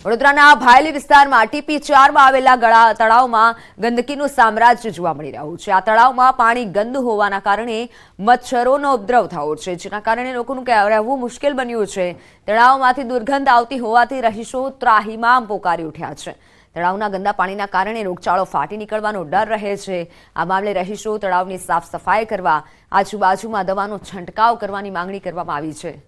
વડોદરાના ભાયલી વિસ્તારમાં TP4 માં આવેલા તળાવમાં ગંદકીનું સામ્રાજ્ય જોવા મળી રહ્યું છે। આ તળાવમાં પાણી ગંદુ હોવાના કારણે મચ્છરોનો ઉપદ્રવ થયો છે, જેના કારણે લોકોનું રહેવું મુશ્કેલ બન્યું છે। તળાવમાંથી દુર્ગંધ આવતી હોવાથી રહીશો ત્રાહિમામ પોકારી ઉઠ્યા છે। તળાવના ગંદા પાણીના કારણે રોગચાળો ફાટી નીકળવાનો ડર રહે છે। આ મામલે રહીશો તળાવની સાફ સફાઈ કરવા, આજુબાજુમાં દવાનો છંટકાવ કરવાની માંગણી કરવામાં આવી છે।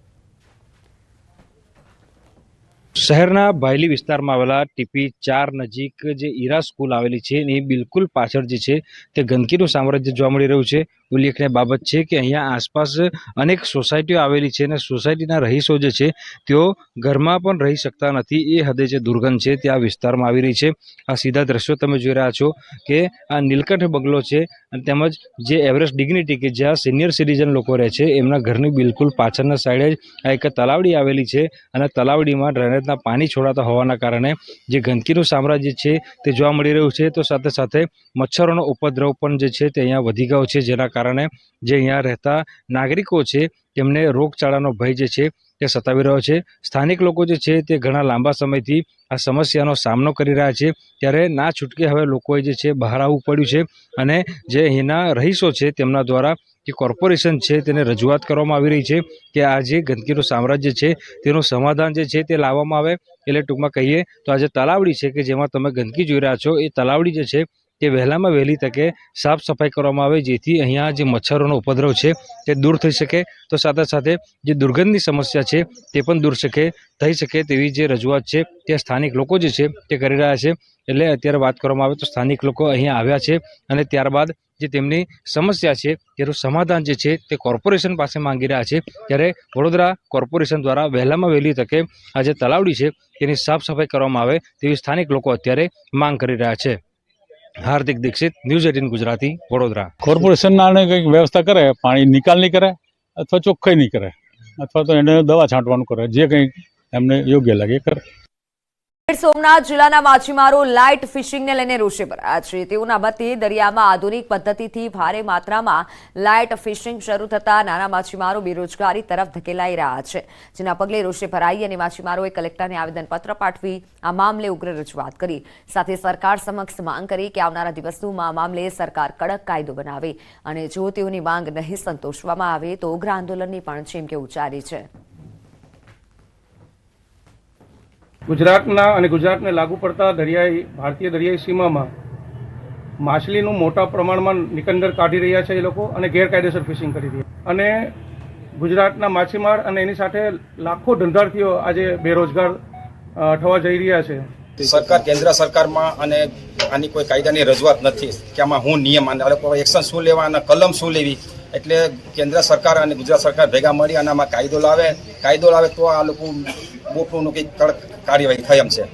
શહેરના ભાયલી વિસ્તારમાં આવેલા TP4 નજીક જે ઈરા સ્કૂલ આવેલી છે એની બિલકુલ પાછળ જે છે તે ગંદકીનું સામ્રાજ્ય જોવા મળી રહ્યું છે। ઉલ્લેખનીય બાબત છે કે અહીંયા આસપાસ અનેક સોસાયટીઓ આવેલી છે અને સોસાયટીના રહીશો જે છે તેઓ ઘરમાં પણ રહી શકતા નથી। એ હદે જે દુર્ગંધ છે તે આ વિસ્તારમાં આવી રહી છે। આ સીધા દ્રશ્યો તમે જોઈ રહ્યા છો કે આ નીલકંઠ બંગલો છે અને તેમજ જે એવરેસ્ટ ડિગ્નિટી કે જ્યાં સિનિયર સિટીઝન લોકો રહે છે એમના ઘરની બિલકુલ પાછળના સાઈડે જ આ એક તલાવડી આવેલી છે અને તલાવડીમાં ડ્રેનેજના પાણી છોડાતા હોવાના કારણે જે ગંદકીનું સામ્રાજ્ય છે તે જોવા મળી રહ્યું છે। તો સાથે સાથે મચ્છરોનો ઉપદ્રવ પણ જે છે તે અહીંયા વધી ગયો છે, જેના કારણે જે અહીંયા રહેતા નાગરિકો છે તેમને રોગચાળાનો ભય જે છે તે સતાવી રહ્યો છે। સ્થાનિક લોકો જે છે તે ઘણા લાંબા સમયથી આ સમસ્યાનો સામનો કરી રહ્યા છે, ત્યારે ના છૂટકે હવે લોકોએ જે છે બહાર આવવું પડ્યું છે અને જે અહીંના રહીશો છે તેમના દ્વારા જે કોર્પોરેશન છે તેને રજૂઆત કરવામાં આવી રહી છે કે આ જે ગંદકીનું સામ્રાજ્ય છે તેનું સમાધાન જે છે તે લાવવામાં આવે। એટલે ટૂંકમાં કહીએ તો આ જે તલાવડી છે કે જેમાં તમે ગંદકી જોઈ રહ્યા છો, એ તલાવડી જે છે તે વહેલામાં વહેલી તકે સાફ સફાઈ કરવામાં આવે, જેથી અહીંયા જે મચ્છરોનો ઉપદ્રવ છે તે દૂર થઈ શકે। તો સાથે સાથે જે દુર્ગંધની સમસ્યા છે તે પણ દૂર થઈ શકે તેવી જે રજૂઆત છે તે સ્થાનિક લોકો જે છે તે કરી રહ્યા છે। એટલે અત્યારે વાત કરવામાં આવે તો સ્થાનિક લોકો અહીંયા આવ્યા છે અને ત્યારબાદ જે તેમની સમસ્યા છે તેનું સમાધાન જે છે તે કોર્પોરેશન પાસે માંગી રહ્યા છે। ત્યારે વડોદરા કોર્પોરેશન દ્વારા વહેલામાં વહેલી તકે આ જે તલાવડી છે તેની સાફ સફાઈ કરવામાં આવે તેવી સ્થાનિક લોકો અત્યારે માંગ કરી રહ્યા છે। હાર્દિક દીક્ષિત, ન્યૂઝ 18 ગુજરાતી, વડોદરા। કોર્પોરેશન આને કંઈક વ્યવસ્થા કરે, પાણી નિકાલ નહીં કરે અથવા ચોખ્ખાઈ નહીં કરે અથવા તો એને દવા છાંટવાનું કરે, જે કંઈ એમને યોગ્ય લાગે એ કરે। સોમનાથ જિલ્લાના માછીમારો લાઇટ ફિશિંગને લઈને રોષે ભરાયા છે। તેઓના મતે દરિયામાં આધુનિક પદ્ધતિથી ભારે માત્રામાં લાઇટ ફિશિંગ શરૂ થતા નાના માછીમારો બેરોજગારી તરફ ધકેલાઈ રહ્યા છે, જેના પગલે રોષે ભરાઈ અને માછીમારોએ કલેક્ટરને આવેદનપત્ર પાઠવી આ મામલે ઉગ્ર રજૂઆત કરી। સાથે સરકાર સમક્ષ માંગ કરી કે આવનારા દિવસોમાં આ મામલે સરકાર કડક કાયદો બનાવે અને જો તેઓની માંગ નહીં સંતોષવામાં આવે તો ઉગ્ર આંદોલનની પણ ચીમકી ઉચ્ચારી છે। ગુજરાતના અને ગુજરાતને લાગુ પડતા ભારતીય દરિયાઈ સીમામાં માછલીનું મોટા પ્રમાણમાં નિકંદર કાઢી રહ્યા છે એ લોકો અને ગેરકાયદેસર ફિશિંગ કરી રહ્યા અને ગુજરાતના માછીમાર અને એની સાથે લાખો ધંધાર્થીઓ આજે બેરોજગાર થવા જઈ રહ્યા છે। સરકાર કેન્દ્ર સરકારમાં અને આની કોઈ કાયદાની રજૂઆત નથી કે આમાં હું નિયમ અને એક્શન શું લેવા અને કલમ શું લેવી, એટલે કેન્દ્ર સરકાર અને ગુજરાત સરકાર ભેગા મળી અને આમાં કાયદો લાવે તો આ લોકો બોટનું કંઈક કડક કાર્યવાહી થાય એમ છે।